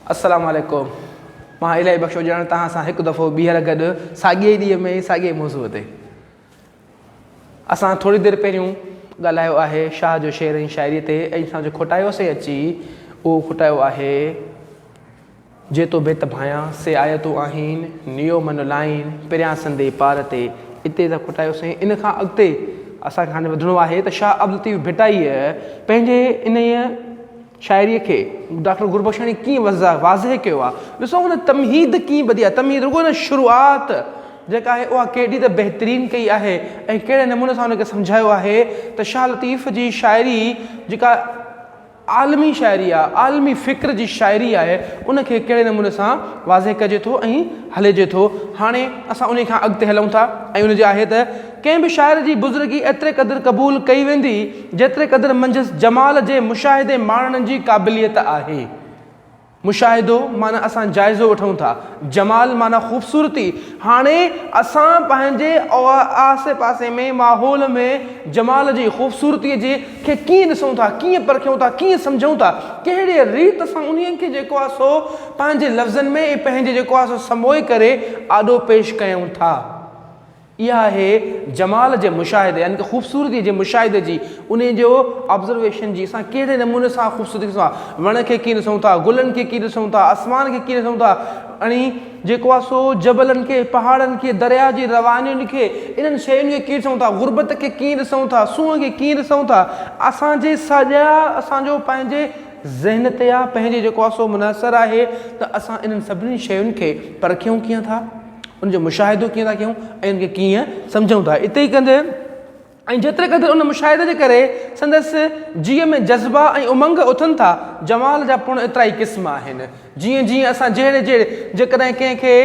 अस्सलाम वालेकुम। मां इलाही बख़्शो ॼण तव्हां सां हिकु दफ़ो ॿीहर गॾु साॻिए ॾींहं में साॻिए मौज़ूअ ते असां थोरी देरि पहिरियों ॻाल्हायो आहे शाह जो शेर ऐं शाइरीअ ते ऐं असांजो खुटायोसीं अची उहो खुटायो आहे जेतो बेत भायां से आयतूं आहिनि नियो मन लाइन परियां संदे पार ते इते त खुटायोसीं। इन खां अॻिते असांखे हाणे वधिणो आहे त शाह अब्दुल लतीफ़ भिटाईअ पंहिंजे इन शाइरीअ खे डॉक्टर गुरबख्शानी कीअं वाज़े कयो आहे। ॾिसो हुन तमहीद कीअं ॿधी आहे, तमहीद रुगो न शुरूआत जेका आहे उहा केॾी त बहितरीनु कई आहे ऐं कहिड़े नमूने सां हुनखे सम्झायो आहे त शाह लतीफ़ जी शाइरी जेका आलमी शाइरी आहे, आलमी फ़िक्र जी शाइरी आहे, उनखे कहिड़े नमूने सां वाज़े कजे थो ऐं हलिजे थो। हाणे असां उन खां अॻिते हलूं था ऐं उनजो आहे त कंहिं बि शाइर जी बुज़ुर्गी एतिरे क़दुरु क़बूल कई वेंदी जेतिरे क़दुरु मंझंदि जमाल जे मुशाहिदे माणनि जी क़ाबिलियत आहे। मुशाहिदो माना असां जाइज़ो वठूं था, जमाल माना ख़ूबसूरती। हाणे असां पंहिंजे आसे पासे में माहौल में जमाल जी ख़ूबसूरतीअ जे खे कीअं ॾिसूं था, कीअं परखियूं था, कीअं सम्झूं था, कहिड़े रीत सां उन खे जेको आहे सो पंहिंजे लफ़्ज़नि में ऐं पंहिंजे जेको आहे सो समोए करे आॾो पेश कयूं था। इहा आहे जमाल जे मुशाहिदे यानी कि ख़ूबसूरती जे मुशाहिदे जी उन जो ऑब्ज़र्वेशन जी असां कहिड़े नमूने सां ख़ूबसूरती ॾिसूं था, वण खे कीअं ॾिसूं था, गुलनि खे कीअं ॾिसूं था, आसमान खे कीअं ॾिसूं था, ऐं जेको आहे सो जबलनि खे, पहाड़नि खे, दरिया जी रवानियुनि खे, इन्हनि शयुनि खे कीअं ॾिसूं था, गुरबत खे कीअं ॾिसूं था, सूंहं खे कीअं ॾिसूं था। असांजे सॼा असांजो पंहिंजे ज़हन ते आहे, पंहिंजे जेको आहे सो मुनहसरु आहे त असां इन्हनि सभिनी शयुनि खे परखियूं कीअं था, उनजो मुशाहिदो कीअं था कयूं ऐं उनखे कीअं सम्झूं था। इते ई कंदे ऐं जेतिरे क़दुरु उन मुशाहिदे जे करे संदसि जीअ में जज़्बा ऐं उमंग उथनि था, जमाल जा पिणु एतिरा ई क़िस्म आहिनि। जीअं जीअं असां जेकॾहिं कंहिंखे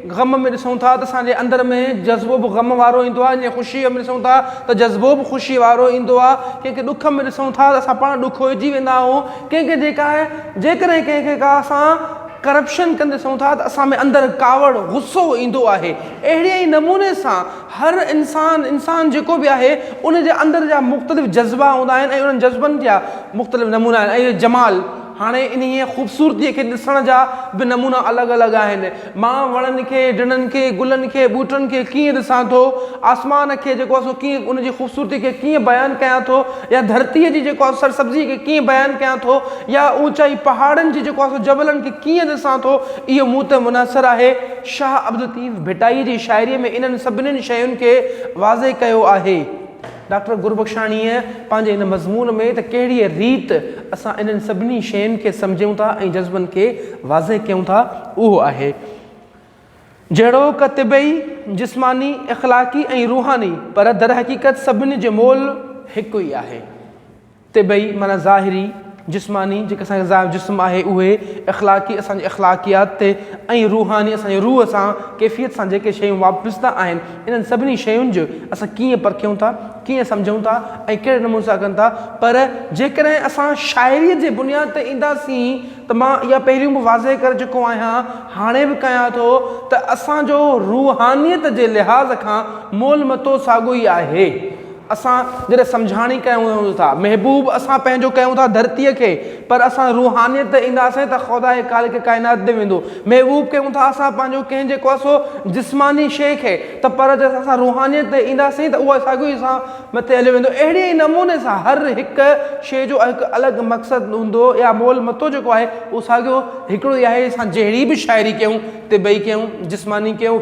ग़म में ॾिसूं था त असांजे अंदरि में जज़्बो बि ग़म वारो ईंदो आहे, जीअं ख़ुशीअ में ॾिसूं था त जज़्बो बि ख़ुशी वारो ईंदो आहे, कंहिंखे ॾुख में ॾिसूं था त असां पाण ॾुखोइजी वेंदा आहियूं, कंहिंखे जेका आहे जेकॾहिं कंहिंखे का असां करप्शन कंदे ॾिसूं था त असां में अंदरि कावड़ गुस्सो ईंदो आहे। अहिड़े ई नमूने सां हर इंसान जेको बि आहे उन जे अंदरि जा मुख़्तलिफ़ जज़्बा हूंदा आहिनि ऐं उन्हनि जज़्बनि जा मुख़्तलिफ़ नमूना आहिनि। ऐं जमाल हाणे इन ख़ूबसूरतीअ खे ॾिसण जा बि नमूना अलॻि अलॻि आहिनि। मां वणनि खे, ॾिणनि खे, गुलनि खे, ॿूटनि खे कीअं ॾिसां थो, आसमान खे जेको आहे सो कीअं उनजी ख़ूबसूरती खे कीअं बयानु कयां थो, या धरतीअ जी जेको आहे सरसब्ज़ी खे कीअं बयानु कयां थो, या ऊचाई पहाड़नि जी जेको आहे सो जबलनि खे कीअं ॾिसां थो, इहो मूं ते मुनहसरु आहे। शाह अब्दुल लतीफ़ भिटाई जी शाइरीअ में इन्हनि सभिनीनि शयुनि खे वाज़े कयो आहे। डॉक्टर गुरबख्शानीअ पंहिंजे हिन मज़मून में त कहिड़ी रीत असां इन्हनि सभिनी शयुनि खे सम्झूं था ऐं जज़्बनि खे वाज़े कयूं था, उहो आहे जहिड़ो क तिबई जिस्मानी इख़लाक़ी ऐं रूहानी, पर दर हक़ीक़त सभिनी जो मोल हिकु ई आहे। तिबई माना ज़ाहिरी, जिस्मानी जेका असांजो जिस्म आहे उहे, इख़लाक़ी असांजे इख़लाक़ियात ते, ऐं रूहानी असांजे रूह सां कैफ़ियत सां जेके शयूं वाबस्ता आहिनि, इन्हनि सभिनी शयुनि जो असां कीअं परखियूं था, कीअं सम्झूं था ऐं कहिड़े नमूने सां कनि था। पर जेकॾहिं असां शाइरीअ जे बुनियाद ते ईंदासीं त मां इहा पहिरियों बि वाज़े करे चुको आहियां, हाणे बि कयां थो त असांजो रूहानियत जे लिहाज़ खां मोल मतो साॻियो ई आहे। असां जॾहिं सम्झाणी कयूं था, महबूब असां पंहिंजो कयूं था धरतीअ खे, पर असां रूहानियत ते ईंदासीं त ख़ुदा ख़ालिक़ काइनात ते वेंदो। महबूब कयूं था असां पंहिंजो कंहिं जेको आहे सो जिस्मानी शइ खे, त पर जॾहिं असां रूहानियत ते ईंदासीं त उहा साॻियो ई असां मथे हली वेंदो। अहिड़े ई नमूने सां हर हिकु शइ जो हिकु अलॻि मक़सदु हूंदो या मोल मतो जेको आहे उहो साॻियो हिकिड़ो ई आहे। असां जहिड़ी बि शाइरी कयूं, तिबई कयूं, जिस्मानी कयूं,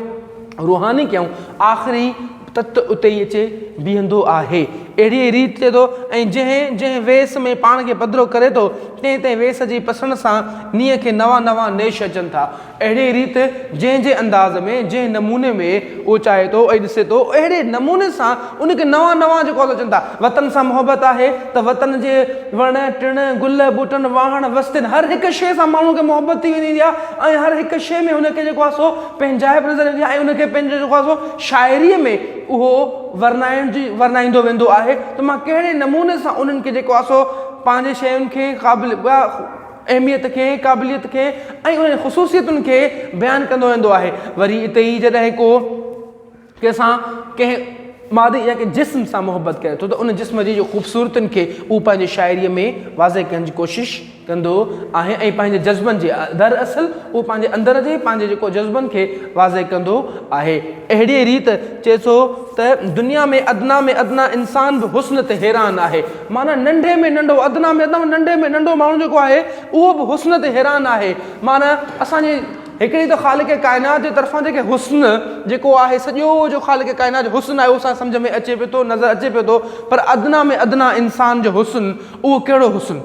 रूहानी कयूं, आख़िरी तत उते ई अचे बीहंदो आहे। अहिड़ी रीत थिए थो ऐं जंहिं वेस में पाण खे पधिरो करे थो तंहिं वेस जी पसंदि सां नीअ खे नवां नवां नेश अचनि था। अहिड़ी रीति जंहिं अंदाज़ में, जंहिं नमूने में उहो चाहे थो ऐं ॾिसे थो, अहिड़े नमूने सां उनखे नवां नवां जेको अचनि था। वतन सां मोहबत आहे त वतन जे वण टिण, गुल ॿूटनि, वाहण वस्तियुनि, हर हिकु शइ सां माण्हू खे मोहबत थी वेंदी आहे ऐं हर हिकु शइ में हुनखे जेको आहे सो पंहिंजाइप नज़र ईंदी आहे ऐं उनखे पंहिंजो जेको आहे सो शाइरीअ में उहो वर्णाईंदो वेंदो आहे। त मां कहिड़े नमूने सां उन्हनि खे जेको आहे सो पंहिंजे शयुनि खे अहमियत खे, क़ाबिलियत खे ऐं उन ख़ुशूसियतुनि खे बयानु कंदो वेंदो आहे। वरी इते ई जॾहिं कंहिंसां कंहिं मादी या कि जिस्म सां मुहबत करे थो त उन जिस्म जी जो ख़ूबसूरतियुनि खे उहो पंहिंजी शाइरीअ में वाज़े करण जी कोशिशि कंदो आहे ऐं पंहिंजे जज़्बनि जे दरअसल उहो पंहिंजे अंदर जे पंहिंजे जेको जज़्बनि खे वाज़े कंदो आहे। अहिड़ी रीति चए थो त दुनिया में अदना इंसान बि हुस्न ते हैरान आहे। माना नंढे में नंढो अदना में अदना नंढे में नंढो माण्हू जेको आहे उहो बि हुस्न ते हैरान आहे। माना असांजे हिकिड़ी त ख़ालिक़ काइनात जे तरफ़ां जेके हुस्न जेको आहे सॼो जो ख़ालिक़ काइनात जो हुस्न आहे उहो असां सम्झ में अचे पियो थो, नज़र अचे पियो थो, पर अदना में अदना इंसान जो हुस्न उहो कहिड़ो हुस्न?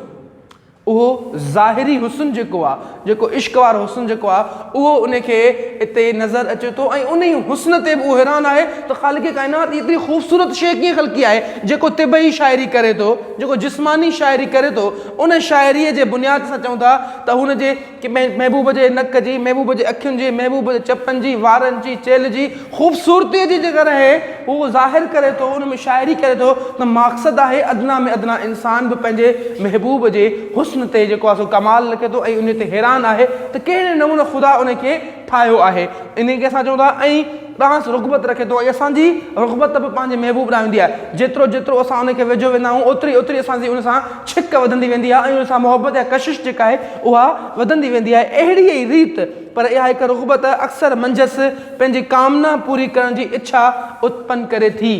उहो ज़ाहिरी हुस्न जेको आहे, जेको इश्क वारो हुस्न जेको आहे उहो उनखे हिते नज़र अचे थो ऐं उन ई हुस्न ते बि उहो हैरान आहे त ख़ालिक़ काइनात एतिरी ख़ूबसूरत शइ कीअं ख़लक़ी आहे। जेको तिबई शाइरी करे थो, जेको जिस्मानी शाइरी करे थो, उन शाइरीअ जे बुनियाद सां चऊं था त हुनजे महबूब जे नक जी, महबूब जे अखियुनि जी, महबूब जे चपनि जी, वारनि जी, चेल जी ख़ूबसूरतीअ जी जेकर आहे उहो ज़ाहिर करे थो, उन में शाइरी करे थो त मक़सदु आहे अदना में अदना इंसान बि पंहिंजे महबूब जे हुस्न ते जेको आहे सो कमाल लिखे थो ऐं उन ते हैरान आहे त कहिड़े नमूने ख़ुदा उनखे ठाहियो आहे। इन खे असां चऊं था ऐं तव्हां रुग़बत रखे थो ऐं असांजी रुग़बत बि पंहिंजे महबूब ॾांहुं वेंदी आहे। जेतिरो जेतिरो असां उनखे वेझो वेंदा आहियूं ओतिरी ओतिरी असांजी उन सां छिक वधंदी वेंदी आहे ऐं उन सां मुहबत या कशिश जेका आहे उहा वधंदी वेंदी आहे। अहिड़ी ई रीति पर इहा हिकु रुग़बत अक्सर मंझस पंहिंजी कामना पूरी करण जी इच्छा उत्पन्न करे थी।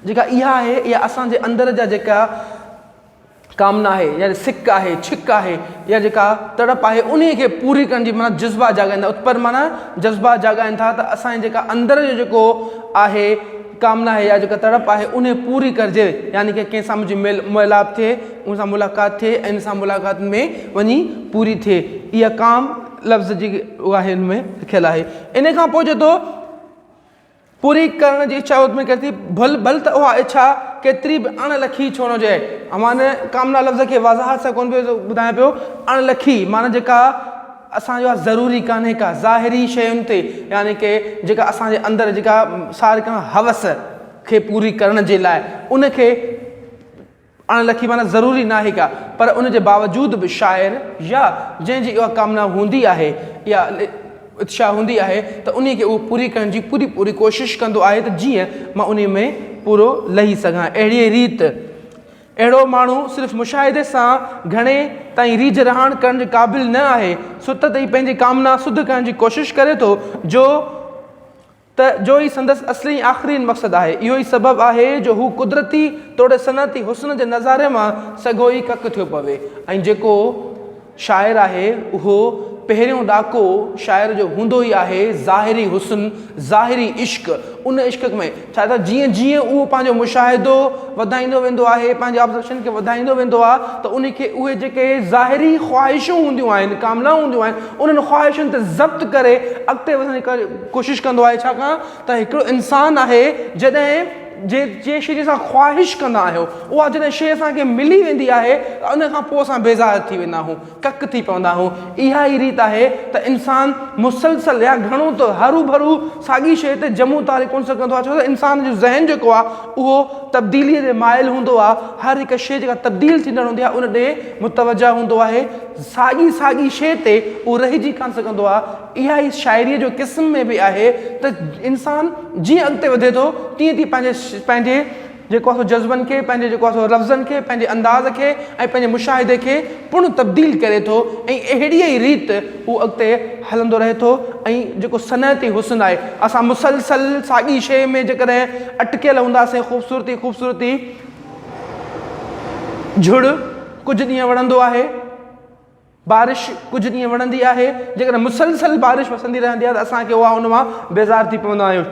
जेका इहा आहे इहा असांजे अंदर जा जेका कामना आहे या सिक आहे, छिक आहे या जेका तड़प आहे उन खे पूरी करण जी माना जज़्बा जाॻाईंदा उत्पर माना जज़्बा जाॻाइनि था त असांजे जेका अंदर जो जेको आहे कामना आहे या जेका तड़प आहे उन पूरी करिजे। यानी कि कंहिं सां मुंहिंजी मेलाप थिए, उन सां मुलाक़ात थिए ऐं इन सां मुलाक़ात में वञी पूरी थिए। इहा काम लफ़्ज़ जी उहा हिन में लिखियलु आहे। इन खां पोइ चए थो पूरी करण जी इच्छा में करे थी भल त उहा इच्छा केतिरी बि अणलखी छो न हुजे। माना कामना लफ़्ज़ खे वज़ाहत सां कोन पियो ॿुधायां पियो, अणलखी माना जेका असांजो आहे ज़रूरी कान्हे का ज़ाहिरी शयुनि ते, यानी कि जेका असांजे अंदरि जेका सारे खां हवस खे पूरी करण जे लाइ उनखे अणलखी माना ज़रूरी न आहे का, पर उन जे बावजूदि बि शाइर या जंहिंजी इहा कामना हूंदी आहे या इच्छा हूंदी आहे त उन खे उहो पूरी करण जी पूरी कोशिशि कंदो आहे त जीअं मां उन में पूरो लही सघां। अहिड़ी रीति अहिड़ो माण्हू सिर्फ़ु मुशाहिदे सां घणे ताईं रीझ रहाण करण जे क़ाबिल न आहे, सुत ताईं पंहिंजी कामना सुध करण जी कोशिशि करे थो जो ई संदसि असली आख़िरी मक़सदु आहे। इहो ई सबबु आहे जो हू कुदरती तोड़े सनती हुस्न जे नज़ारे मां सॻो ई कक थियो पवे। ऐं जेको शाइर आहे उहो पहिरियों ॾाको शाइर जो हूंदो ई आहे ज़ाहिरी हुस्न, ज़ाहिरी इश्क। उन इश्क में छा त जीअं जीअं उहो पंहिंजो मुशाहिदो वधाईंदो वेंदो आहे, पंहिंजे ऑब्ज़र्वेशन खे वधाईंदो वेंदो आहे त उन खे उहे जेके ज़ाहिरी ख़्वाहिशूं हूंदियूं आहिनि, कामनाऊं हूंदियूं आहिनि, उन्हनि ख़्वाहिशुनि ते ज़ब्त करे अॻिते वधण जी कोशिशि कंदो आहे। छाकाणि त हिकिड़ो इंसानु आहे जॾहिं जे शइ जी असां ख़्वाहिश कंदा आहियूं उहा जॾहिं शइ असांखे मिली वेंदी आहे त उन खां पोइ असां बेज़ार थी वेंदा आहियूं, कक थी पवंदा आहियूं। इहा ई रीति आहे त इंसानु मुसलसल या घणो त हरू भरू साॻी शइ ते जमू तारी कोन सघंदो आहे, छो त इंसान जो ज़हन जेको आहे उहो तब्दीलीअ जे माइल हूंदो आहे। हर हिकु शइ जेका तब्दील थींदड़ हूंदी आहे उन ॾे मुतवजा हूंदो आहे, साॻी शइ ते उहो रहिजी कान सघंदो आहे। इहा ई शाइरीअ जो क़िस्म में बि आहे त इंसानु जीअं अॻिते वधे थो तीअं तीअं पंहिंजे जेको आहे जज़्बनि खे, पंहिंजे जेको आहे लफ़्ज़नि खे, पंहिंजे अंदाज़ खे ऐं पंहिंजे मुशाहिदे खे पुण तब्दील करे थो ऐं अहिड़ी ई रीति उहो अॻिते हलंदो रहे थो। ऐं जेको सनअती हुस्न आहे, असां मुसलसल साॻी शइ में जेकॾहिं अटकियल हूंदासीं, ख़ूबसूरती झुड़ कुझु ॾींहं वणंदो आहे, बारिश कुझु ॾींहं वणंदी आहे, जेकॾहिं मुसलसल बारिश वसंदी रहंदी आहे त असांखे उहा उन मां बेज़ार थी पवंदा आहियूं।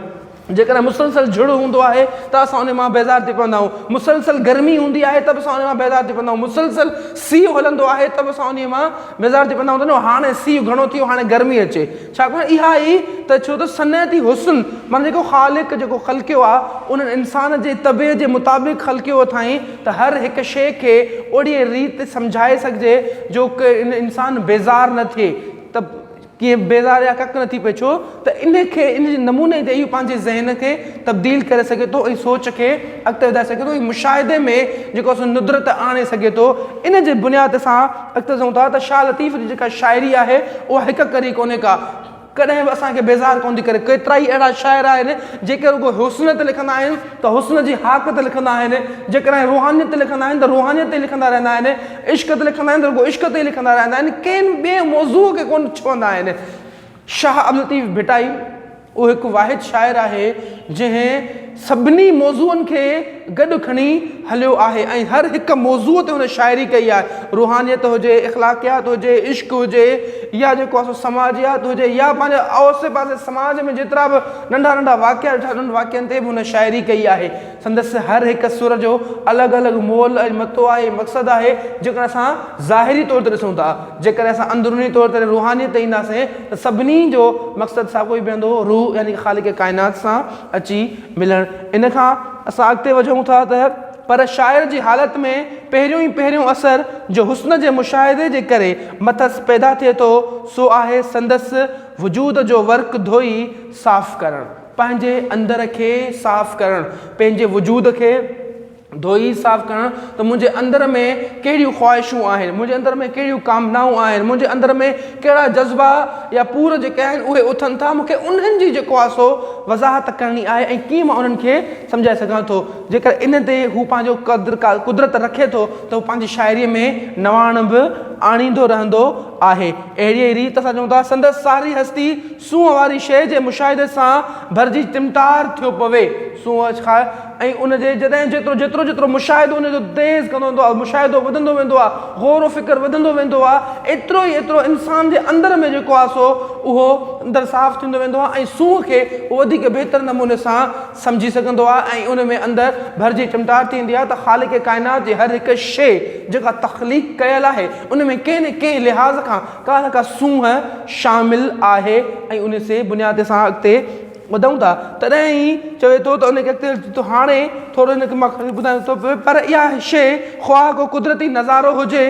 जेकॾहिं मुसलसल झुड़ हूंदो आहे त असां उन मां बेज़ार थी पवंदा आहियूं। मुसलसल गर्मी हूंदी आहे त बि असां उन मां बेज़ार थी पवंदा आहियूं। मुसलसल सीउ हलंदो आहे त बि असां उन मां बेज़ार थी पवंदा आहियूं। त हाणे सीउ घणो थियो, हाणे गर्मी अचे, छाकाणि इहा ई त छो त सनअती हुस्न माना जेको ख़ालिक़ जेको ख़लकियो आहे उन इंसान जे तबियत जे मुताबिक़ ख़लकियो अथई त हर हिकु शइ खे ओड़ी रीति सम्झाए सघिजे जो की इन इंसानु बेज़ार न थिए। त कीअं बेज़ार या कक न थी पए, छो त इन जे नमूने ते इहो पंहिंजे ज़हन खे तब्दील करे सघे थो ऐं सोच खे अॻिते वधाए सघे थो ऐं मुशाहिदे में जेको आहे नुदरत आणे सघे थो। इन जे बुनियाद सां अॻिते चऊं था त शाह लतीफ़ जी जेका शाइरी आहे उहा हिकु करी कोन्हे का, कॾहिं बि असांखे बेज़ार कोन थी करे। केतिरा ई अहिड़ा शाइर आहिनि जेके रुगो हुस्न ते लिखंदा आहिनि त हुस्न जी हाक ते लिखंदा आहिनि, जेकॾहिं रूहानियत ते लिखंदा आहिनि त रूहानियत ते लिखंदा रहंदा आहिनि, इश्क ते लिखंदा आहिनि त रुगो इश्क ते लिखंदा रहंदा आहिनि, कंहिं ॿिए मौज़ूअ खे कोन छुहंदा आहिनि। शाह अब्दुल लतीफ़ भिटाई उहो हिकु वाहिद शाइर आहे जंहिं सभिनी मौज़ूअनि खे गॾु खणी हलियो आहे ऐं हर हिकु मौज़ूअ ते हुन शाइरी कई आहे। रूहानियत हुजे, इख़्लाक़ियात हुजे, इश्क हुजे, या जेको आहे समाजियात हुजे, या पंहिंजे आसे पासे समाज में जेतिरा बि नंढा नंढा वाक़िया ॾिठा उन्हनि वाक़ियनि ते बि हुन शाइरी कई आहे। संदसि हर हिकु सुर जो अलॻि अलॻि मोल ऐं मतो आहे, मक़सदु आहे। जेकर असां ज़ाहिरी तौर ते ॾिसूं था, जेकर असां अंदरूनी तौर ते रूहानियत ते ईंदासीं त सभिनी जो मक़सदु साॻियो ई बीहंदो, रूह यानी ख़ालिक़ काइनात सां अची मिलणु। इन खां असां अॻिते वधूं था त पर शाइर जी हालत में पहिरियों असर जो हुस्न जे मुशाहिदे जे करे मथस पैदा थिए थो सो आहे संदसि वजूद जो वर्क धोई साफ़ करणु, पंहिंजे अंदर खे साफ़ करणु, पंहिंजे वजूद खे धोई साफ़ करणु। त मुंहिंजे अंदर में कहिड़ियूं ख़्वाहिशूं आहिनि, मुंहिंजे अंदर में कहिड़ियूं कामनाऊं आहिनि, मुंहिंजे अंदर में कहिड़ा जज़्बा या पूर जेके आहिनि उहे उथनि था, मूंखे उन्हनि जी जेको आहे सो वज़ाहत करणी आहे ऐं कीअं मां उन्हनि खे सम्झाए सघां थो। जेकर इन ते हू पंहिंजो कुदरत रखे थो त हू पंहिंजी शाइरीअ में नवाण बि आणींदो रहंदो आहे। अहिड़ी रीति असां चऊं था संदसि सारी हस्ती सूंहं वारी शइ जे मुशाहिदे सां भरिजी चिमटार थियो पवे। सूंहं खां ऐं उनजे जॾहिं जेतिरो जेतिरो मुशाहिदो उनजो तेज़ कंदो वेंदो आहे, मुशाहिदो वधंदो वेंदो आहे, गौर फ़िक्र वधंदो वेंदो आहे, एतिरो इंसान जे अंदर में जेको आहे सो उहो अंदरि साफ़ थींदो वेंदो आहे ऐं सूंहं खे उहो वधीक बहितर नमूने सां सम्झी सघंदो आहे ऐं उन में अंदरि भरिजी चिमटार थींदी आहे त ख़ालिक़ काइनात जी हर हिकु शइ जेका तख़लीक़ कयल आहे उन में कंहिं न कंहिं लिहाज़ खां का न का सूंहं शामिलु आहे ऐं उन से बुनियाद सां अॻिते वधूं था। तॾहिं ई चवे थो त उनखे अॻिते हाणे थोरो हिनखे मां ॿुधायां थो पर इहा शइ ख़्वाह को कुदरती नज़ारो हुजे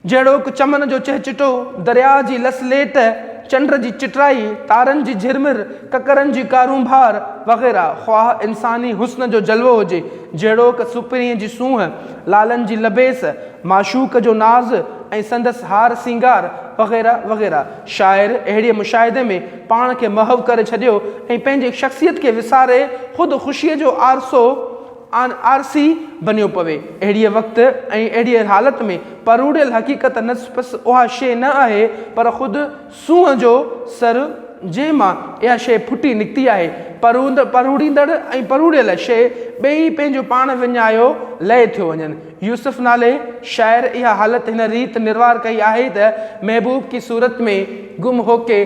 जहिड़ो चमन जो चहचिटो, दरिया जी लसलेट, चंड जी चिटराई, तारनि जी झिरमिर, ककरनि जी कारूंभार वग़ैरह, ख़्वाह इंसानी हुस्न जो जलवो हुजे जहिड़ो क सुपरीअ जी सूंहं, लालनि जी लबेस, माशूक जो नाज़ ऐं संदसि हार सिंगार वग़ैरह वग़ैरह। शाइर अहिड़े मुशाहिदे में पाण खे महव करे छॾियो ऐं पंहिंजी शख़्सियत खे विसारे ख़ुदि ख़ुशीअ जो आरसी बनियो पवे। अहिड़ीअ वक़्तु ऐं अहिड़ीअ हालत में परूड़ियल हक़ीक़त नस्पसि उहा शइ न आहे पर ख़ुदि सूंहं जो सर जंहिं मां इहा शइ फुटी निकिती आहे। परूड़ींदड़ ऐं परूड़ियल शइ ॿई पंहिंजो पाण विञायो लय थियो वञनि। यूसुफ नाले शाइर इहा हालत हिन रीति निर्वार कई आहे त महबूब की सूरत में गुम होके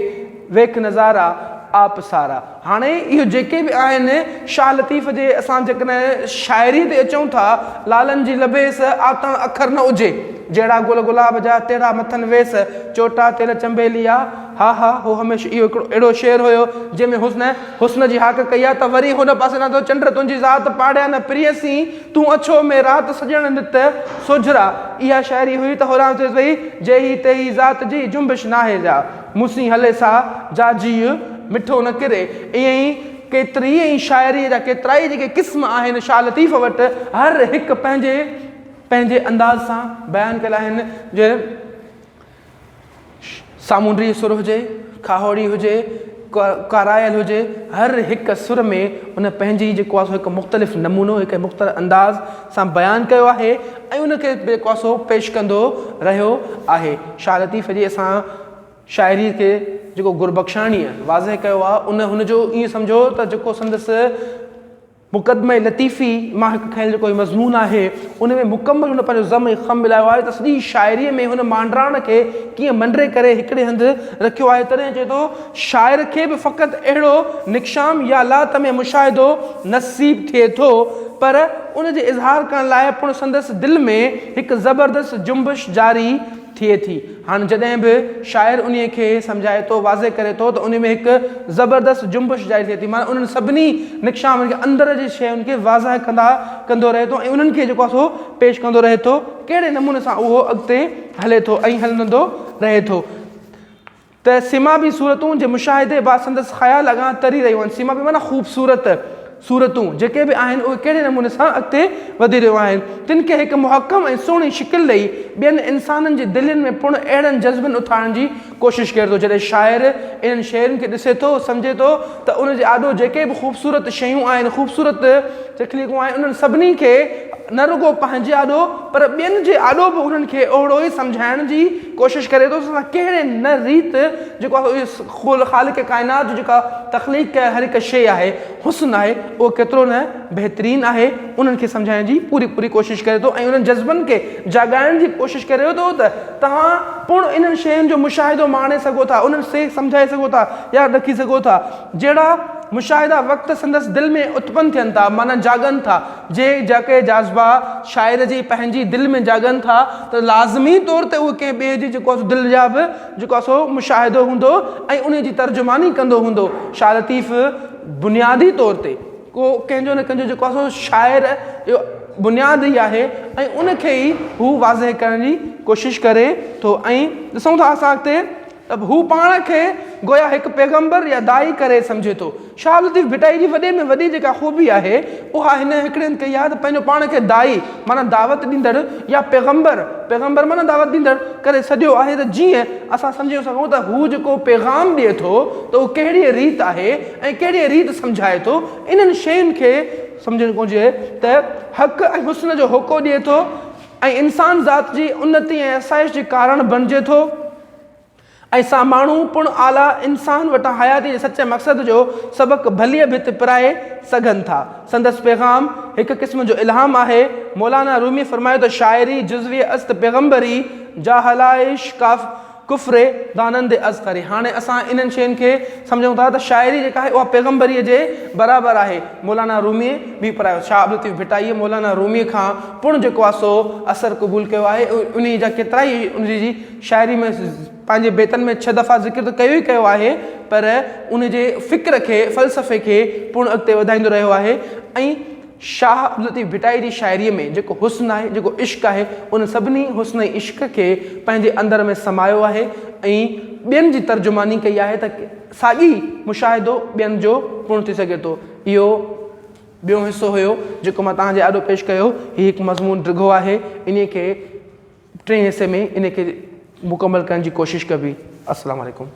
वेख नज़ारा आप सारा। हाणे इहो जेके बि आहिनि शाह लतीफ़ जे असां जेकॾहिं शाइरी ते अचूं था, लालनि जी लबेस आतण अखर न हुजे, जहिड़ा गुल गुलाब जा तेरा मथन वेस, चोटा तेल चंबेलिया, हा हा हो हमेशह। इहो हिकिड़ो अहिड़ो शेर हुयो जंहिंमें हुस्न जी हाक कई आहे त वरी हुन पासे न थो चंड तुंहिंजी ज़ात पाड़िया न प्रियसी तूं अछो में राति सॼण नित सोझरा। इहा शाइरी हुई त होरां चएसि भई जेही तेही ज़ात जी जुंबिश नाहे जा, मूंसी हले सा जाजी मिठो न किरे। ईअं ई केतिरी ई शाइरीअ जा केतिरा ई जेके क़िस्म आहिनि शाह लतीफ़ वटि हर हिकु पंहिंजे अंदाज़ सां बयानु कयल आहिनि। जे सामुंडी सुर हुजे, खाहोड़ी हुजे, कारायल हुजे, हर हिकु सुर में उन पंहिंजी जेको आहे सो हिकु मुख़्तलिफ़ नमूनो, हिकु मुख़्तलिफ़ अंदाज़ सां बयानु कयो आहे ऐं उनखे जेको आहे सो पेश कंदो रहियो आहे। शाह लतीफ़ जी असां शाइरी खे जेको गुरबख्शाणीअ वाज़ह कयो आहे हुनजो ईअं सम्झो त जेको संदसि मुक़दमे लतीफ़ी मां हिकु खयल जेको मज़मून आहे उन में मुकमल हुन पंहिंजो ज़म ऐं ख़म मिलायो आहे त सॼी शाइरीअ में हुन मांडराण खे कीअं मंडरे करे हिकिड़े हंधि रखियो आहे। तॾहिं चए थो शाइर खे बि फ़क़ति अहिड़ो निक्शाम या लात में मुशाहिदो नसीब थिए थो पर उन जे इज़हार करण लाइ पिणु संदसि दिलि में हिकु ज़बरदस्त जुंबिश जारी थिए थी। हाणे जॾहिं बि शाइर उन खे सम्झाए थो, वाज़े करे थो त उन में हिकु ज़बरदस्त जुंबिश जारी थिए थी, माना उन्हनि सभिनी निक्शाम खे अंदर जी शयुनि खे वाज़ह कंदो रहे थो ऐं उन्हनि खे जेको आहे सो पेश कंदो रहे थो कहिड़े नमूने सां उहो अॻिते हले थो ऐं हलंदो रहे थो। त सिमाबी सूरतूं जे मुशाहिदे बाद संदसि ख़्याल अॻां तरी रहियूं आहिनि। सिमाबी माना ख़ूबसूरत, सूरतूं जेके बि आहिनि उहे कहिड़े नमूने सां अॻिते वधी रहियूं आहिनि, तिन खे हिकु मुहकम ऐं सुहिणी शिकिल ॾेई ॿियनि इंसाननि जी दिलनि में पुण अहिड़नि जज़्बनि उथारण जी कोशिशि करे थो। जॾहिं शाइर इन्हनि शयुनि खे ॾिसे थो सम्झे थो त उनजे आॾो जेके बि ख़ूबसूरत शयूं आहिनि, ख़ूबसूरत तकलीफ़ूं आहिनि, उन्हनि सभिनी खे न रुगो पंहिंजे आॾो पर ॿियनि जे आॾो बि उन्हनि खे ओहिड़ो ई सम्झाइण जी कोशिशि करे थो त कहिड़े न रीत जेको आहे ख़ालिक़ काइनात जो जेका तख़लीक़ हर हिकु शइ आहे, हुस्न आहे, उहो केतिरो न बहितरीनु आहे, उन्हनि खे सम्झाइण जी पूरी कोशिशि करे थो ऐं उन्हनि जज़्बनि खे जाॻाइण जी कोशिशि करे थो त तव्हां पुण इन्हनि शयुनि जो मुशाहिदो माणे सघो था, उन्हनि से सम्झाए सघो था या रखी सघो था जहिड़ा मुशाहिदा वक़्तु संदसि दिलि में उत्पन्न थियनि था, माना जाॻनि था, जेके जाज़्बा शाइर जी पंहिंजी दिलि में जाॻनि था त लाज़मी तौर ते उहे कंहिं ॿिए जी जेको आहे दिलि जा बि जेको आहे सो मुशाहिदो हूंदो ऐं उन जी तर्जुमानी कंदो हूंदो। शाह लतीफ़ बुनियादी तौर ते को कंहिंजो न कंहिंजो जेको आहे सो शाइर इहो बुनियाद ई आहे ऐं उनखे ई हू वाज़ह करण जी कोशिशि करे थो। ऐं ॾिसूं था असां अॻिते त हू पाण खे गोया हिकु पैगंबर या दाई करे सम्झे थो। शाह लतीफ़ भिटाई जी वॾे में वॾी जेका ख़ूबी आहे उहा हिन हिकिड़े कई आहे त पंहिंजो पाण खे दाई माना दावत ॾींदड़ या पैगंबर माना दावत ॾींदड़ करे सॼो आहे त जीअं असां सम्झी सघूं त हू जेको पैगाम ॾिए थो त उहो कहिड़ी रीत आहे ऐं कहिड़ी रीत सम्झाए थो, इन्हनि शयुनि खे सम्झणु घुरिजे त हक़ ऐं हुस्न जो होको ॾिए थो ऐं इंसान ज़ात जी उन्नति ऐं आसाइश जे कारण बणिजे थो ऐं सा माण्हू पुण आला इंसान वटां हयाती जे सचे मक़सद जो सबक़ भलीअ भित पिराए सघनि था। संदसि पैगाम हिकु क़िस्म जो इल्हाम आहे। मौलाना रूमी फरमायो त शाइरी जुज़वी अस्त पैगंबरी जा हलाइश कुफ़्रे दानंद अज़करी। हाणे असां इन्हनि शयुनि खे सम्झूं था त शाइरी जेका आहे उहा पैगंबरीअ जे बराबरि आहे। मौलाना रूमीअ बि पढ़ायो, शाह लतीफ़ भिटाईअ मौलाना रूमीअ खां पुण जेको आहे सो असरु क़बूल कयो आहे। उन जा केतिरा ई उनजी शाइरी में पंहिंजे बेतनि में 6 दफ़ा ज़िक्र त कयो ई कयो आहे, पर उनजे फ़िक्र खे फ़लसफ़े खे पुण अॻिते वधाईंदो रहियो आहे। ऐं शाह लतीफ़ भिटाई जी शाइरीअ में जेको हुस्न आहे, जेको इश्क़ आहे, उन सभिनी हुस्न ऐं इश्क़ खे पंहिंजे अंदर में समायो आहे ऐं ॿियनि जी तर्जुमानी कई आहे त साॻी मुशाहिदो ॿियनि जो पुण थी सघे थो। इहो ॿियो हिसो हुयो जेको मां तव्हांजे आॾो पेश कयो। हीउ हिकु मज़मून डिघो आहे, इन खे 3 हिसे में इन खे मुकमल करण जी कोशिशि कबी। अस्सलामु अलैकुम।